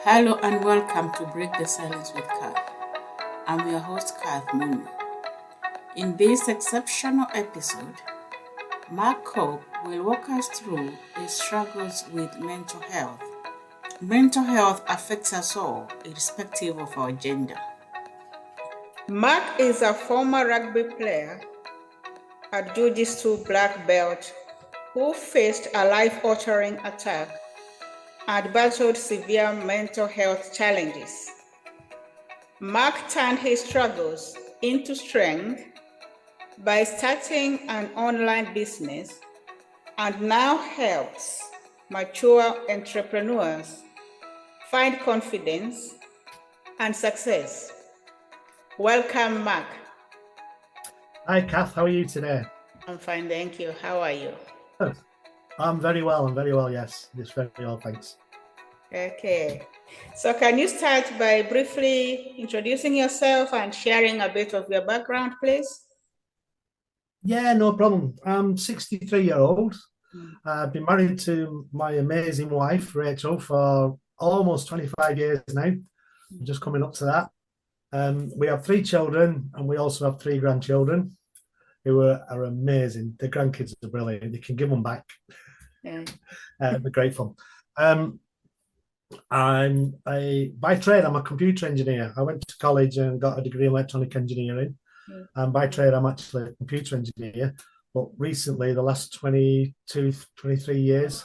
Hello and welcome to Break the Silence with Kath. I'm your host, Kath. In this exceptional episode, Mark Coope will walk us through his struggles with mental health. Mental health affects us all, irrespective of our gender. Mark is a former rugby player, a Jiu-Jitsu black belt who faced a life-altering attack and battled severe mental health challenges. Mark turned his struggles into strength by starting an online business and now helps mature entrepreneurs find confidence and success. Welcome, Mark. Hi, Kath. How are you today? I'm fine, thank you. How are you? Good. I'm very well. Yes. Yes, very well, thanks. Okay. So can you start by briefly introducing yourself and sharing a bit of your background, please? Yeah, no problem. I'm 63-year-old. I've been married to my amazing wife, Rachel, for almost 25 years now. I'm just coming up to that. We have 3 children, and we also have 3 grandchildren who are amazing. The grandkids are brilliant. You can give them back. Yeah. They're great fun. By trade, I'm a computer engineer. I went to college and got a degree in electronic engineering. And by trade, I'm actually a computer engineer. But recently, the last 22, 23 years,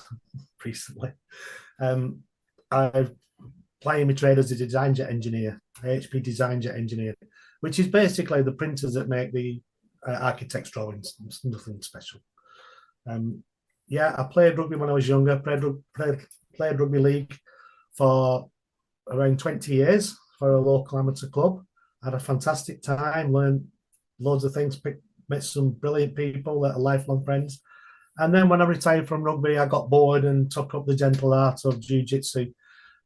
I've playing my trade as a design jet engineer, HP design jet engineer, which is basically the printers that make the architect's drawings. It's nothing special. I played rugby when I was younger. Played rugby league for around 20 years for a local amateur club. Had a fantastic time, learned loads of things, met some brilliant people that are lifelong friends. And then when I retired from rugby, I got bored and took up the gentle art of jiu-jitsu,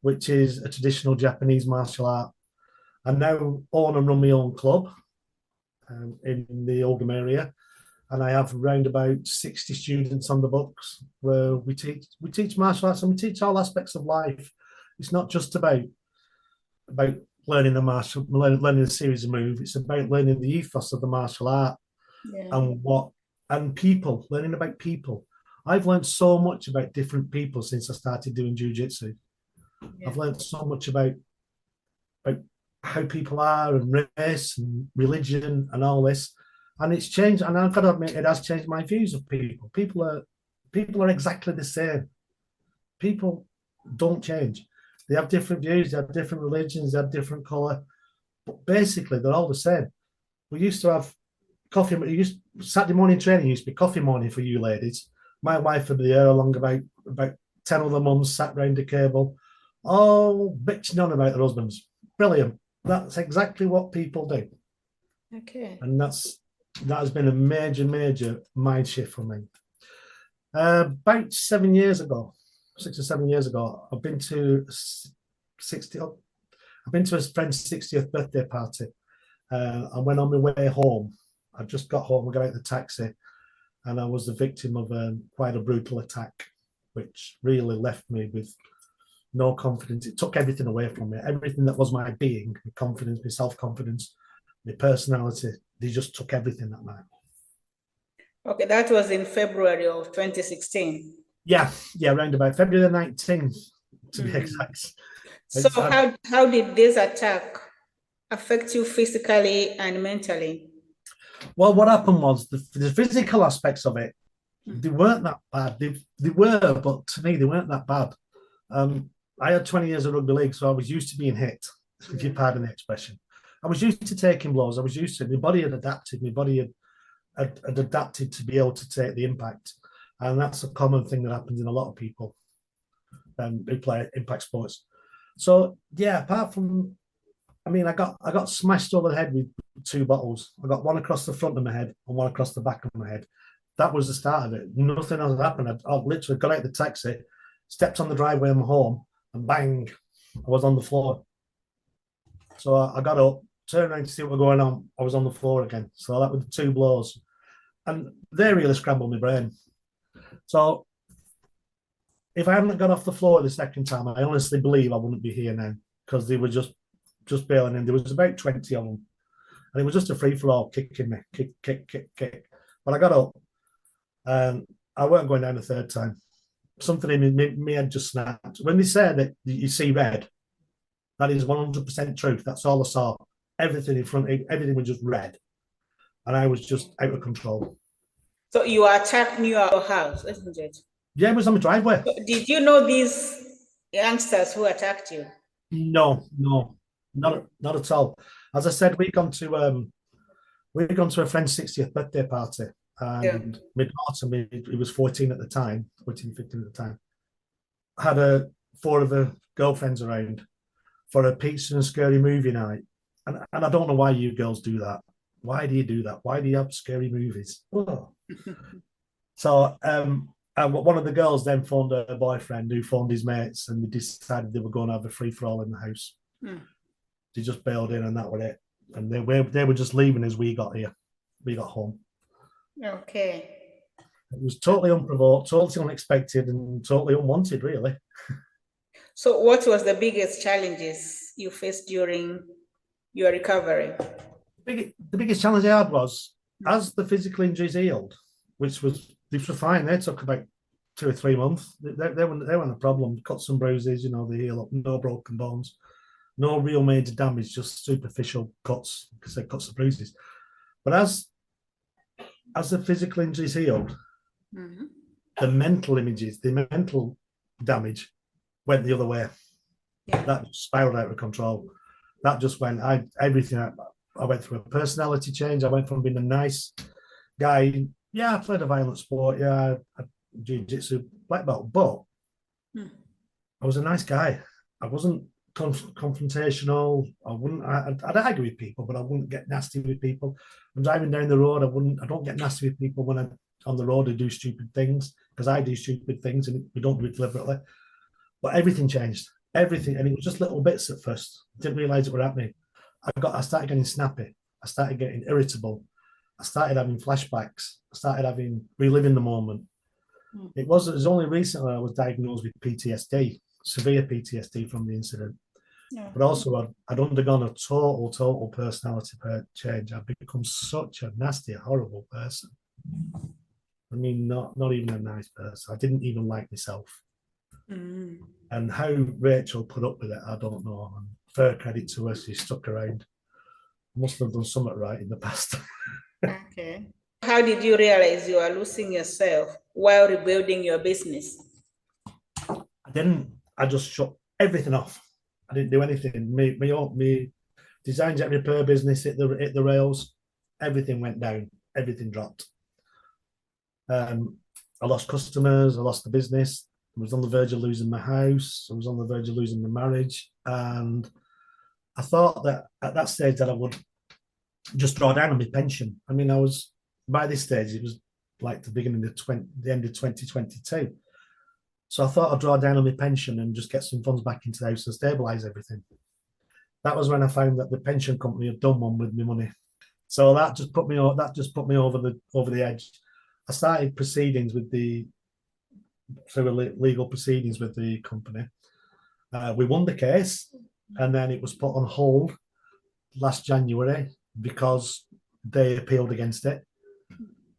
which is a traditional Japanese martial art. I now own and run my own club in the Oldham area. And I have around about 60 students on the books where we teach martial arts and we teach all aspects of life. It's not just about learning learning a series of moves. It's about learning the ethos of the martial art and people, learning about people. I've learned so much about different people since I started doing jiu-jitsu. Yeah. I've learned so much about how people are and race and religion and all this. And it's changed, and I've got to admit, it has changed my views of people. People are exactly the same. People don't change. They have different views, they have different religions, they have different colour, but basically they're all the same. We used to have coffee. Saturday morning training used to be coffee morning for you ladies. My wife would be there along about 10 other mums sat round the cable, all bitching on about their husbands. Brilliant. That's exactly what people do. Okay. And that has been a major mind shift for me. About 7 years ago, 6 or 7 years ago, I've been to a friend's 60th birthday party. And when on my way home, I just got home, I got out the taxi, and I was the victim of quite a brutal attack, which really left me with no confidence. It took everything away from me. Everything that was my being, my confidence, my self-confidence, my personality, they just took everything that night. Okay, that was in February of 2016. Yeah, around about February the 19th, to be exact. So how did this attack affect you physically and mentally? Well, what happened was the physical aspects of it, they weren't that bad. They were, but to me, they weren't that bad. I had 20 years of rugby league, so I was used to being hit, if you pardon the expression. I was used to taking blows. I was used to it. My body had adapted. My body had adapted to be able to take the impact. And that's a common thing that happens in a lot of people who play impact sports. So, yeah, apart from, I got smashed over the head with 2 bottles. I got one across the front of my head and one across the back of my head. That was the start of it. Nothing else happened. I literally got out of the taxi, stepped on the driveway on my home, and bang, I was on the floor. So I got up, turned around to see what was going on. I was on the floor again. So that was 2 blows. And they really scrambled my brain. So if I hadn't got off the floor the second time, I honestly believe I wouldn't be here now, because they were just bailing in. There was about 20 of them, and it was just a free for all, kicking me, kick. But I got up, and I weren't going down the third time. Something in me had just snapped. When they say that you see red, that is 100% truth. That's all I saw. Everything in front, everything was just red, and I was just out of control. So you were attacked near your house, isn't it? Yeah, it was on my driveway. So did you know these youngsters who attacked you? No, not at all. As I said, we'd gone to a friend's 60th birthday party, and my daughter, he was 14 at the time, 14, 15 at the time, had four of her girlfriends around for a pizza and scary movie night. And I don't know why you girls do that. Why do you do that? Why do you have scary movies? Oh. So one of the girls then phoned her boyfriend, who phoned his mates, and they decided they were going to have a free-for-all in the house. They just bailed in, and that was it. And they were just leaving as we got here. We got home. Okay. It was totally unprovoked, totally unexpected, and totally unwanted, really. So what was the biggest challenges you faced during your recovery? The biggest challenge I had was, as the physical injuries healed, which was, they were fine. They took about 2 or 3 months. They weren't a problem. Cuts and bruises, they heal up. No broken bones. No real major damage, just superficial cuts, because they cuts and bruises. But as the physical injuries healed, the mental images, the mental damage went the other way. Yeah. That spiraled out of control. That just went, everything. I went through a personality change. I went from being a nice guy. Yeah, I played a violent sport. Yeah, I jiu-jitsu, black belt, but I was a nice guy. I wasn't confrontational. I'd argue with people, but I wouldn't get nasty with people. I'm driving down the road. I don't get nasty with people when I'm on the road. I do stupid things, because I do stupid things, and we don't do it deliberately. But everything changed, everything, and it was just little bits at first. I didn't realize it were happening. I started getting snappy. I started getting irritable. I started having flashbacks. I started reliving the moment. It was only recently I was diagnosed with PTSD, severe PTSD from the incident. Yeah. But also I'd undergone a total personality change. I'd become such a nasty, horrible person. I mean, not even a nice person. I didn't even like myself. And how Rachel put up with it, I don't know. And fair credit to her, she stuck around. Must have done something right in the past. Okay. How did you realize you are losing yourself while rebuilding your business? I didn't. I just shut everything off. I didn't do anything. Me design jet repair business hit the rails. Everything went down. Everything dropped. I lost customers. I lost the business. I was on the verge of losing my house. I was on the verge of losing my marriage. And I thought that at that stage that I would just draw down on my pension. I mean, by this stage, it was like the beginning of the end of 2022. So I thought I'd draw down on my pension and just get some funds back into the house and stabilise everything. That was when I found that the pension company had done one with my money. So that just put me over the edge. I started legal proceedings with the company. We won the case, and then it was put on hold last January because they appealed against it,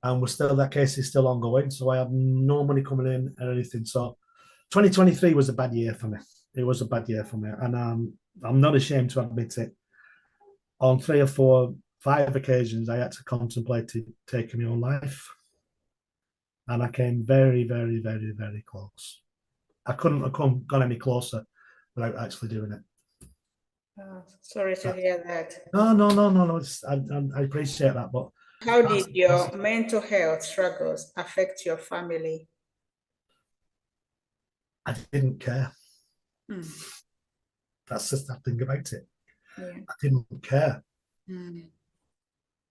and that case is still ongoing. So I have no money coming in or anything. So 2023 was a bad year for me. It was a bad year for me, and I'm not ashamed to admit it. On 3 or 4, 5 occasions, I had to contemplate taking my own life. And I came very, very, very, very close. I couldn't have gone any closer without actually doing it. Oh, sorry to hear that. No. I appreciate that. But how did your mental health struggles affect your family? I didn't care. That's the sad thing about it. Yeah. I didn't care.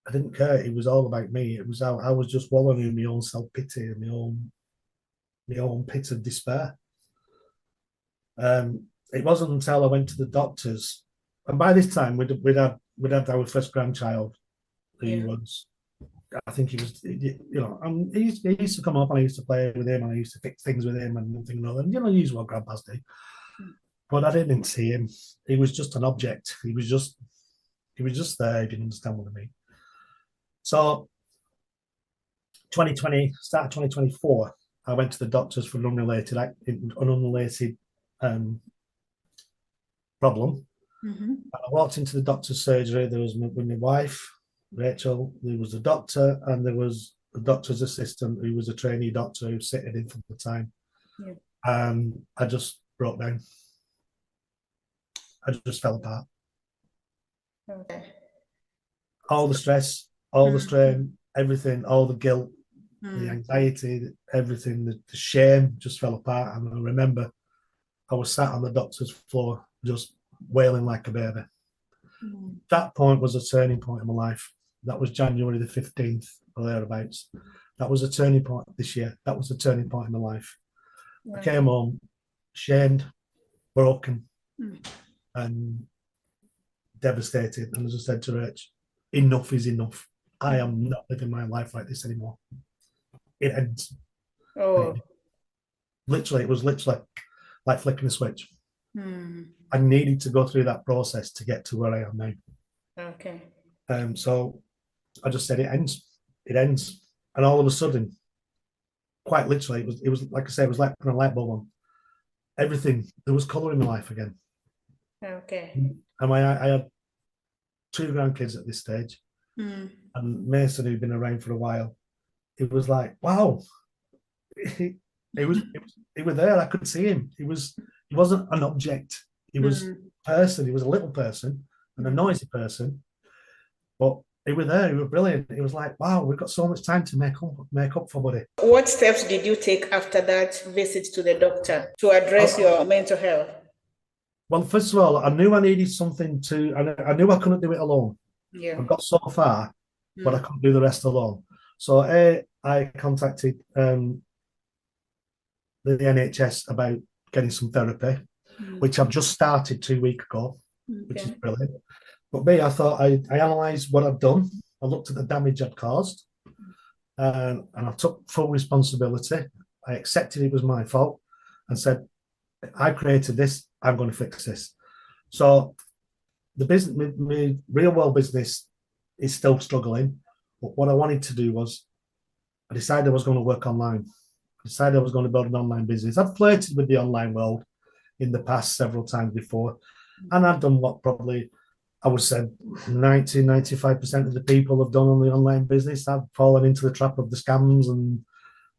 I didn't care. It was all about me. It was I was just wallowing in my own self-pity and my own pit of despair. It wasn't until I went to the doctors, and by this time we'd had our first grandchild, who was I think he was, he used to come up and I used to play with him and I used to fix things with him and nothing and other. And, usual grandpas do. But I didn't see him. He was just an object. He was just there, if you understand what I mean. So 2020, start of 2024, I went to the doctors for an unrelated problem. Mm-hmm. I walked into the doctor's surgery. There was with my wife, Rachel. There was a doctor, and there was a doctor's assistant who was a trainee doctor who was sitting in for the time. Yeah. I just broke down. I just fell apart. Okay. All the stress, all the strain, everything, all the guilt, the anxiety, everything, the shame just fell apart. And I remember I was sat on the doctor's floor just wailing like a baby. That point was a turning point in my life. That was January the 15th or thereabouts. That was a turning point this year. That was a turning point in my life. I came home shamed, broken, and devastated. And as I said to Rach, enough is enough. I am not living my life like this anymore. It ends. Oh. It was literally like flicking a switch. I needed to go through that process to get to where I am now. Okay. So I just said it ends. It ends. And all of a sudden, quite literally, it was like I said, it was like putting a light bulb on. Everything, there was colour in my life again. Okay. And I had 2 grandkids at this stage. And Mason, who'd been around for a while, it was like, wow. He was there. I could see him. He wasn't an object. He was a person. He was a little person and a noisy person. But he was there. He was brilliant. It was like, wow, we've got so much time to make up for buddy. What steps did you take after that visit to the doctor to address your mental health? Well, first of all, I knew I needed something I knew I couldn't do it alone. Yeah. I got so far, but I couldn't do the rest alone. So I contacted the NHS about getting some therapy, which I've just started 2 weeks ago, which is brilliant. But I thought I analysed what I've done. I looked at the damage I'd caused, and I took full responsibility. I accepted it was my fault and said, I created this, I'm going to fix this. So the business, my real world business is still struggling. But what I wanted to do was, I decided I was going to work online. I decided I was going to build an online business. I've flirted with the online world in the past several times before. And I've done what probably, I would say 95% of the people have done on the online business. I've fallen into the trap of the scams and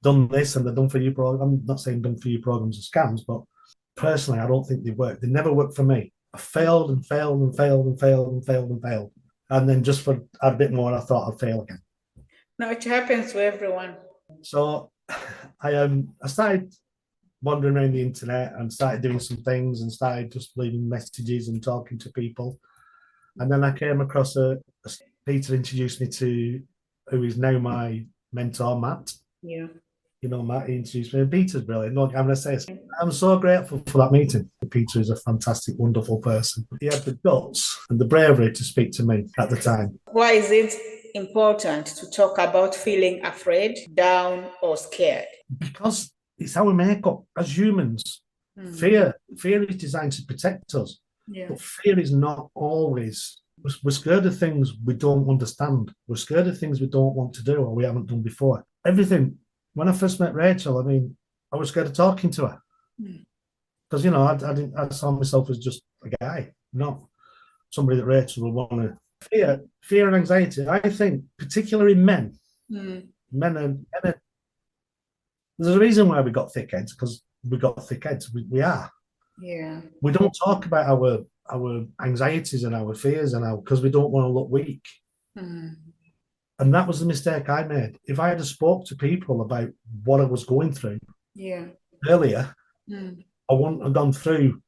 done this and the done for you program. I'm not saying done for you programs are scams, but personally, I don't think they work. They never worked for me. I failed and failed and failed and failed and failed and failed. And then just for a bit more, I thought I'd fail again. No, it happens to everyone. So I started wandering around the internet and started doing some things and started just leaving messages and talking to people. And then I came across Peter introduced me to who is now my mentor, Matt. Yeah. You know, Matt, he introduced me. And Peter's brilliant. Look, I'm going to say this. I'm so grateful for that meeting. Peter is a fantastic, wonderful person. He had the guts and the bravery to speak to me at the time. Why is it important to talk about feeling afraid, down, or scared? Because it's our makeup as humans. Fear is designed to protect us. Yeah. But fear is not always. We're scared of things we don't understand. We're scared of things we don't want to do or we haven't done before. Everything. When I first met Rachel, I mean, I was scared of talking to her because I saw myself as just a guy, not somebody that Rachel would want to. Fear and anxiety. I think, particularly men, men are. There's a reason why we got thick heads because we got thick heads. We are. Yeah. We don't talk about our anxieties and our fears because we don't want to look weak. And that was the mistake I made. If I had spoke to people about what I was going through earlier, I wouldn't have gone through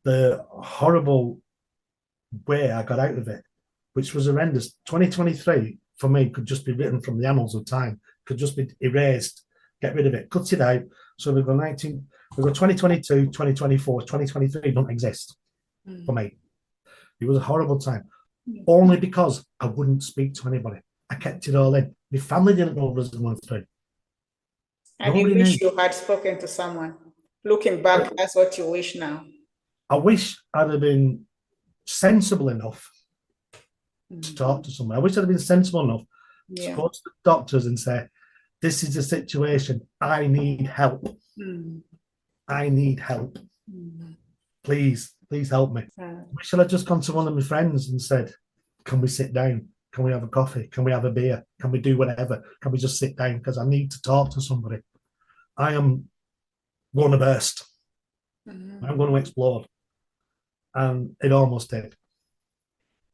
the horrible way I got out of it, which was horrendous. 2023 for me could just be written from the annals of time, could just be erased, get rid of it, cut it out. So we've got 2022, 2024, 2023 don't exist for me. It was a horrible time, only because I wouldn't speak to anybody. I kept it all in. My family didn't know what I was going through. And Nobody you wish knew. you had spoken to someone. Looking back, that's what you wish now. I wish I'd have been sensible enough to talk to someone. I wish I'd have been sensible enough to go to the doctors and say, this is the situation. I need help. I need help. Please help me. We should have just gone to one of my friends and said, can we sit down? Can we have a coffee? Can we have a beer? Can we do whatever? Can we just sit down? Because I need to talk to somebody. I am going to burst. I'm going to explode. And it almost did.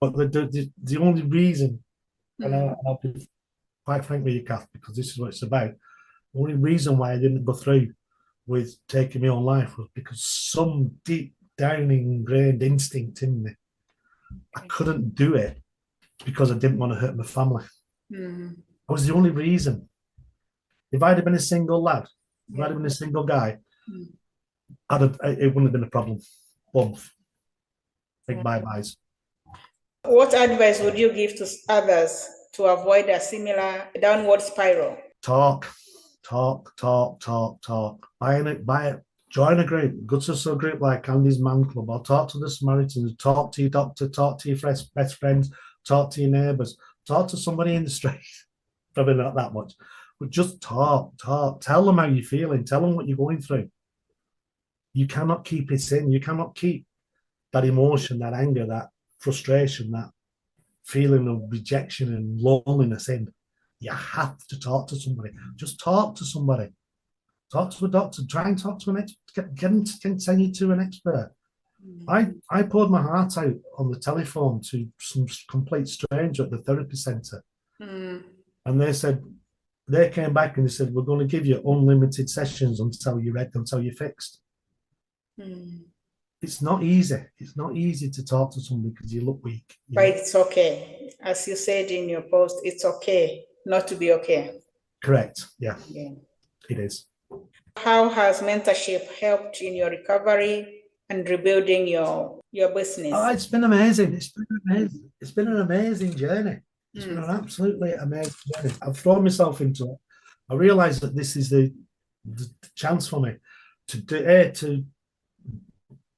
But the only reason, and I'll be quite frank with you, Kath, because this is what it's about, the only reason why I didn't go through with taking my own life was because some deep down ingrained instinct in me, I couldn't do it because I didn't want to hurt my family. That was the only reason. If I'd have been a single lad, if I'd have been a single guy, it wouldn't have been a problem. Both. Big bye-byes. What advice would you give to others to avoid a similar downward spiral? Talk. Buy it. Join a group. Go to a group like Candy's Man Club, or talk to the Samaritans, talk to your doctor, talk to your best friends, talk to your neighbours, talk to somebody in the street. Probably not that much, but just talk. Tell them how you're feeling. Tell them what you're going through. You cannot keep it in. You cannot keep that emotion, that anger, that frustration, that feeling of rejection and loneliness in. You have to talk to somebody. Just talk to somebody. Talk to a doctor. Try and talk to an expert. Get them to send you to an expert. I poured my heart out on the telephone to some complete stranger at the therapy centre. And they came back and they said, we're going to give you unlimited sessions until you're ready, until you're fixed. It's not easy. It's not easy to talk to somebody because you look weak. But it's okay. As you said in your post, it's okay not to be okay. Correct. Yeah. It is. How has mentorship helped in your recovery and rebuilding your business? Oh, it's been amazing. It's been an amazing journey. It's been an absolutely amazing journey. I've thrown myself into it. I realised that this is the chance for me to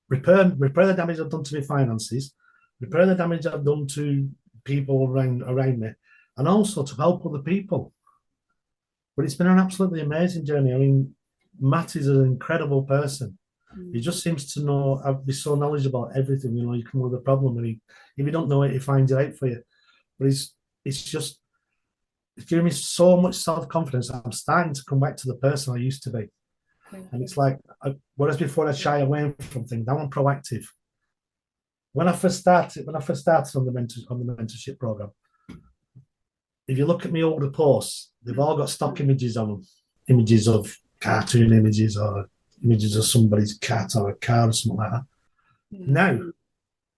repair the damage I've done to my finances, repair the damage I've done to people around me, and also to help other people. But it's been an absolutely amazing journey. I mean, Matt is an incredible person. He just seems to be so knowledgeable about everything. You know, you come with a problem and if you don't know it, he finds it out for you. But it's giving me so much self-confidence. I'm starting to come back to the person I used to be. And it's like, whereas before I shy away from things, now I'm proactive. When I first started on the mentorship program, if you look at my older posts, they've all got stock images on them, images of cartoon images or images of somebody's cat or a car or something like that. Now,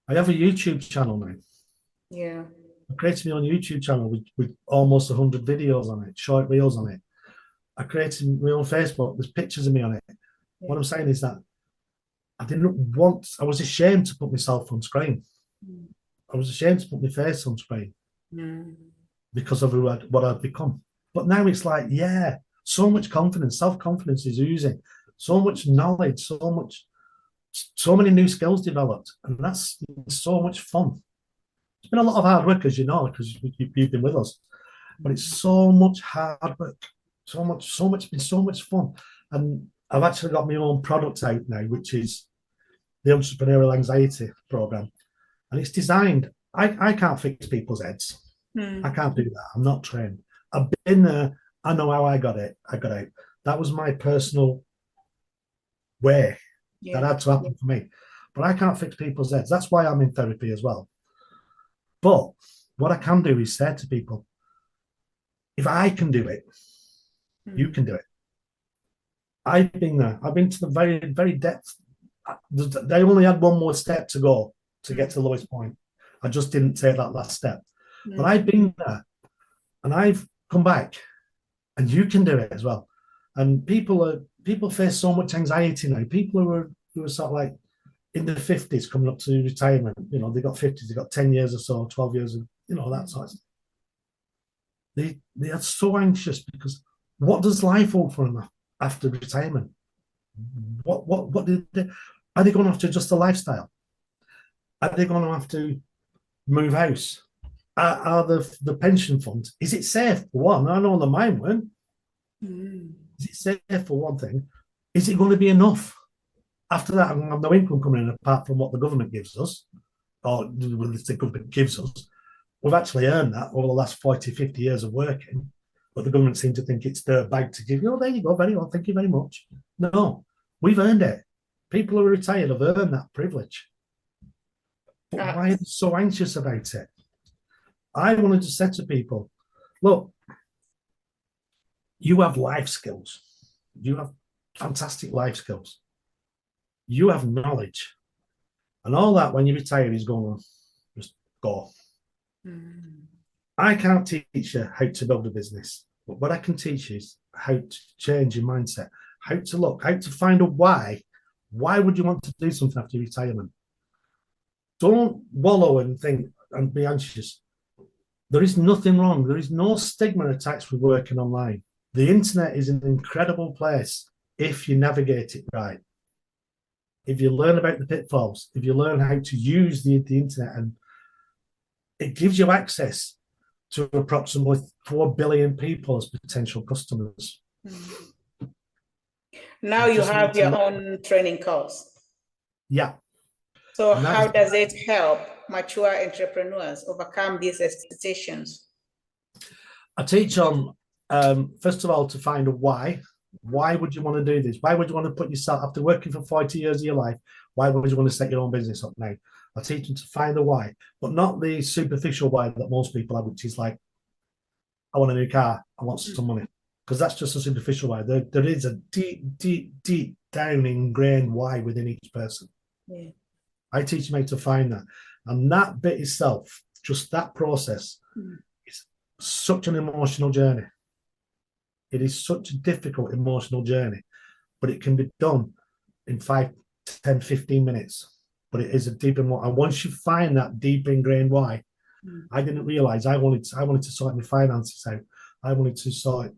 I have a YouTube channel now. Yeah. I created my own YouTube channel with almost 100 videos on it, short reels on it. I created my own Facebook. There's pictures of me on it. Yeah. What I'm saying is that I was ashamed to put myself on screen. I was ashamed to put my face on screen because of what I've become. But now it's like, so much confidence, self-confidence is oozing, so much knowledge, so many new skills developed. And that's so much fun. It's been a lot of hard work, as you know, because you've been with us. But it's so much hard work. So much fun. And I've actually got my own product out now, which is the Entrepreneurial Anxiety Program. And it's designed, I can't fix people's heads. I can't do that. I'm not trained. I've been there. I know how I got out. That was my personal way that had to happen for me. But I can't fix people's heads. That's why I'm in therapy as well. But what I can do is say to people, if I can do it, you can do it. I've been there. I've been to the very, very depth. They only had one more step to go to get to the lowest point. I just didn't take that last step. But I've been there and I've come back, and you can do it as well. And people face so much anxiety now. People who are sort of like in their 50s coming up to retirement, you know, they got 50s, they got 10 years or so, 12 years, of, you know, that sort of stuff. They are so anxious because what does life hold for them after retirement? What are they going to have to adjust the lifestyle? Are they going to have to move house? Are the pension funds? Is it safe for one? I know the mine weren't. Is it safe for one thing? Is it going to be enough? After that, I'm going to have no income coming in apart from what the government gives us, or the government gives us. We've actually earned that over the last 40, 50 years of working, but the government seems to think it's their bag to give you. Oh, there you go, very well, thank you very much. No, we've earned it. People who are retired have earned that privilege. But why are they so anxious about it? I wanted to say to people, look, you have life skills. You have fantastic life skills. You have knowledge. And all that, when you retire, is going to just go. I can't teach you how to build a business, but what I can teach you is how to change your mindset, how to look, how to find a why. Why would you want to do something after retirement? Don't wallow and think and be anxious. There is nothing wrong. There is no stigma attached with working online. The internet is an incredible place if you navigate it right. If you learn about the pitfalls, if you learn how to use the internet, and it gives you access to approximately 4 billion people as potential customers. Now you have your own training course. Yeah. So how does it help mature entrepreneurs overcome these hesitations? I teach on, first of all, to find a why. Why would you want to do this? Why would you want to put yourself, after working for 40 years of your life, why would you want to set your own business up now? I teach them to find the why, but not the superficial why that most people have, which is like, I want a new car, I want some money. Because that's just a superficial why. There is a deep down ingrained why within each person. Yeah. I teach them how to find that. And that bit itself, just that process, is such an emotional journey. It is such a difficult emotional journey, but it can be done in 5, 10, 15 minutes. But it is a deep and once you find that deep ingrained why, I didn't realize I wanted to sort my finances out. I wanted to sort,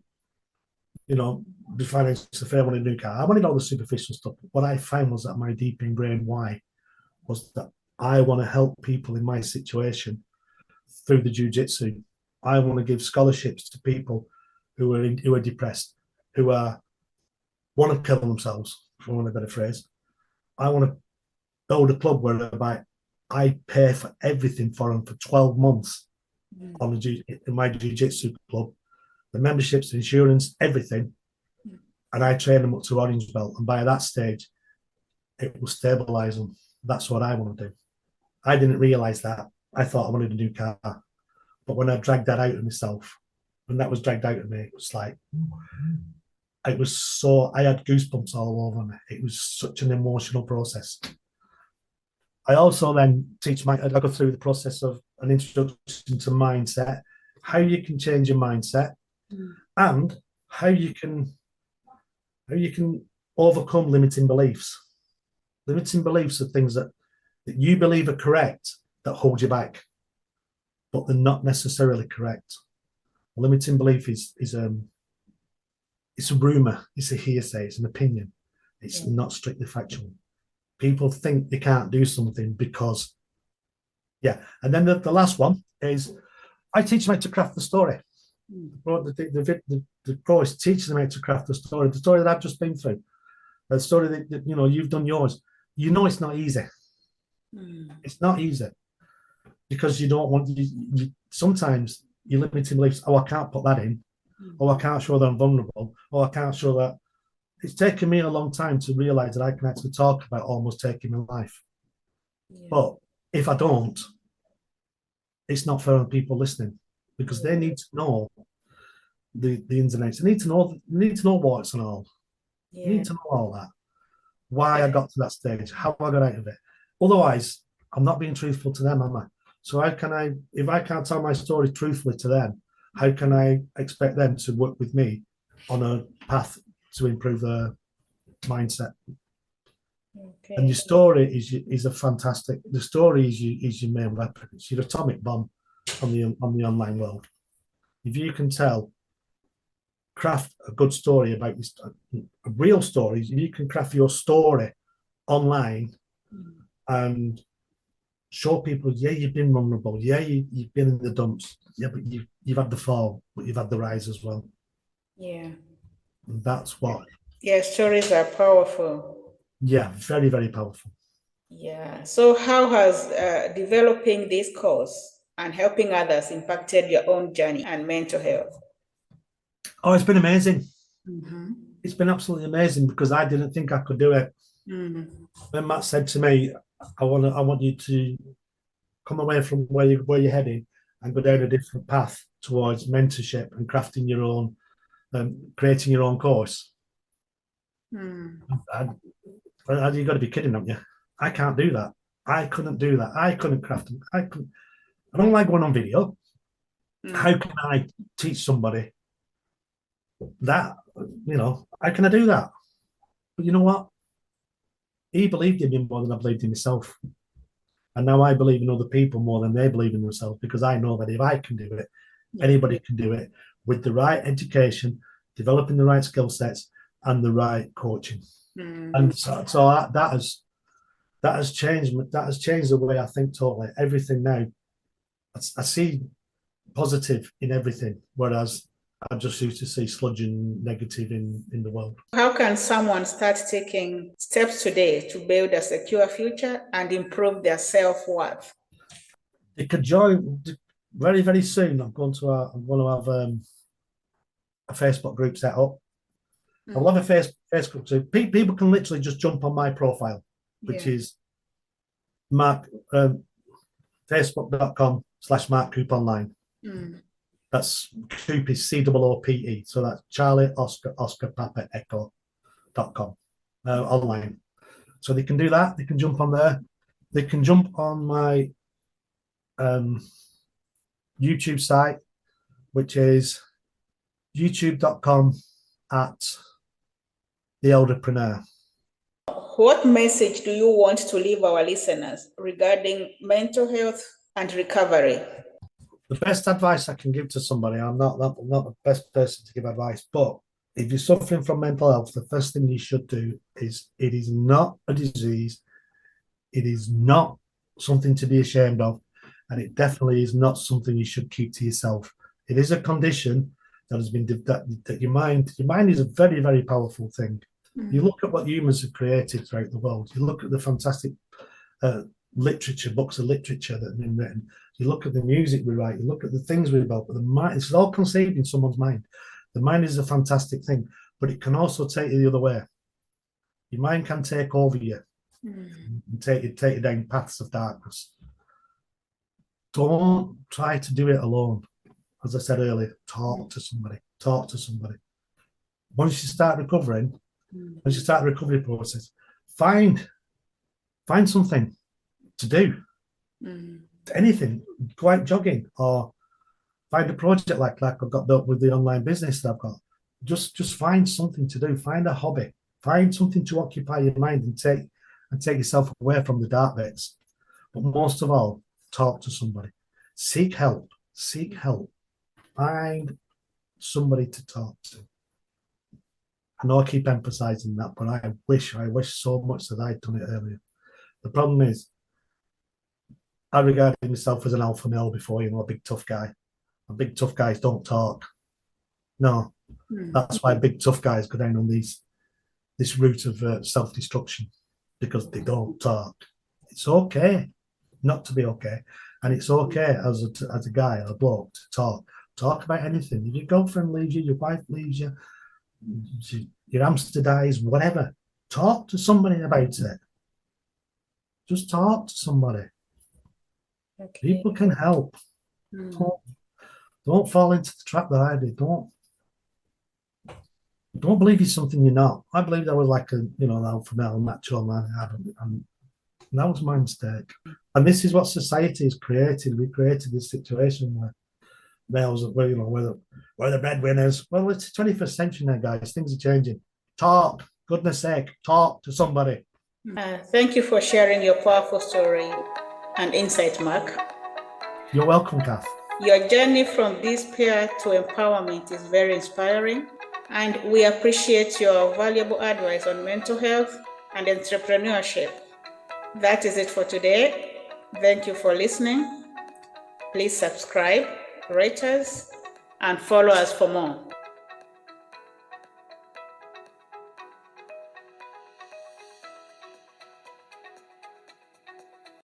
the finances affair. I wanted a new car. I wanted all the superficial stuff. What I found was that my deep ingrained why was that I want to help people in my situation through the jiu-jitsu. I want to give scholarships to people who are depressed, who want to kill themselves, for want of a better phrase. I want to build a club whereby I pay for everything for them for 12 months in my jiu-jitsu club, the memberships, the insurance, everything. And I train them up to orange belt. And by that stage, it will stabilize them. That's what I want to do. I didn't realize that. I thought I wanted a new car. But when I dragged that out of myself, when that was dragged out of me, it was like, I had goosebumps all over me. It was such an emotional process. I also then I go through the process of an introduction to mindset, how you can change your mindset, and how you can overcome limiting beliefs. Limiting beliefs are things that you believe are correct that hold you back, but they're not necessarily correct. A limiting belief it's a rumor, it's a hearsay, it's an opinion. It's not strictly factual. People think they can't do something because, And then the last one is I teach them how to craft the story. The course teaches them how to craft the story that I've just been through, the story that you've done yours. It's not easy. It's not easy because you don't want you sometimes your limiting beliefs. Oh, I can't put that in. Oh, I can't show that I'm vulnerable. Oh, I can't show that. It's taken me a long time to realize that I can actually talk about almost taking my life. But if I don't, it's not fair on people listening because they need to know the ins and outs. They need to know what's and all. You need to know all that. Why I got to that stage, how I got out of it. Otherwise, I'm not being truthful to them, am I? So how can I, if I can't tell my story truthfully to them, how can I expect them to work with me on a path to improve their mindset? Okay. And your story is a fantastic. The story is your main weapon. It's your atomic bomb on the online world. if you can craft a good story about this, a real story, if you can craft your story online and show people, yeah, you've been vulnerable, yeah, you've been in the dumps, yeah, but you've had the fall, but you've had the rise as well. Yeah. And that's what. Yeah, stories are powerful. Yeah, very, very powerful. Yeah. So how has developing this course and helping others impacted your own journey and mental health? Oh, it's been amazing. Mm-hmm. It's been absolutely amazing because I didn't think I could do it. Mm-hmm. When Matt said to me, I want you to come away from where you're heading and go down a different path towards mentorship and crafting your own, creating your own course. Mm. You've got to be kidding, haven't you? I can't do that. I couldn't do that. I couldn't craft them. I don't like going on video. How can I teach somebody that? How can I do that? But you know what? He believed in me more than I believed in myself. And now I believe in other people more than they believe in themselves, because I know that if I can do it, anybody can do it with the right education, developing the right skill sets, and the right coaching. And so that has changed the way I think totally. Everything now, I see positive in everything, whereas I just used to see sludging negative in the world. How can someone start taking steps today to build a secure future and improve their self-worth? They could join very, very soon. I'm going to have a Facebook group set up. I love a Facebook group. People can literally just jump on my profile, which is Mark, facebook.com/Mark Coope online. That's Coope is COOPE. So that's Charlie Oscar Papa Echo.com online. So they can do that. They can jump on there. They can jump on my YouTube site, which is youtube.com/Entrepreneurship. What message do you want to leave our listeners regarding mental health and recovery? The best advice I can give to somebody, I'm not the best person to give advice, but if you're suffering from mental health, the first thing you should do is, it is not a disease. It is not something to be ashamed of. And it definitely is not something you should keep to yourself. It is a condition that has been, that your mind is a very, very powerful thing. You look at what humans have created throughout the world. You look at the fantastic books of literature that have been written. You look at the music we write. You look at the things we built. But the mind, it's all conceived in someone's mind. The mind is a fantastic thing, but it can also take you the other way. Your mind can take over you and take you down paths of darkness. Don't try to do it alone. As I said earlier, talk to somebody. Talk to somebody. Once you start recovering, once you start the recovery process, find something to do. Anything. Go out jogging, or find a project like I've got with the online business that I've got. Just find something to do. Find a hobby. Find something to occupy your mind and take yourself away from the dark bits. But most of all, talk to somebody. Seek help. Seek help. Find somebody to talk to. I know I keep emphasizing that, but I wish so much that I'd done it earlier. The problem is, I regarded myself as an alpha male before, a big tough guy. And big tough guys don't talk. No, that's why big tough guys go down on this route of self-destruction, because they don't talk. It's okay not to be okay, and it's okay as a guy or a bloke to talk about anything. If your girlfriend leaves you, your wife leaves you, your hamster dies, whatever, talk to somebody about it. Just talk to somebody. Okay. People can help. Don't fall into the trap that I did. Don't believe you're something you're not. I believed I was like an alpha male, macho man, and that was my mistake. And this is what society has created. We created this situation where males, we're the breadwinners. Well, it's the 21st century now, guys. Things are changing. Talk, goodness sake, talk to somebody. Thank you for sharing your powerful story and insight, Mark. You're welcome, Kath. Your journey from despair to empowerment is very inspiring, and we appreciate your valuable advice on mental health and entrepreneurship. That is it for today. Thank you for listening. Please subscribe, rate us, and follow us for more.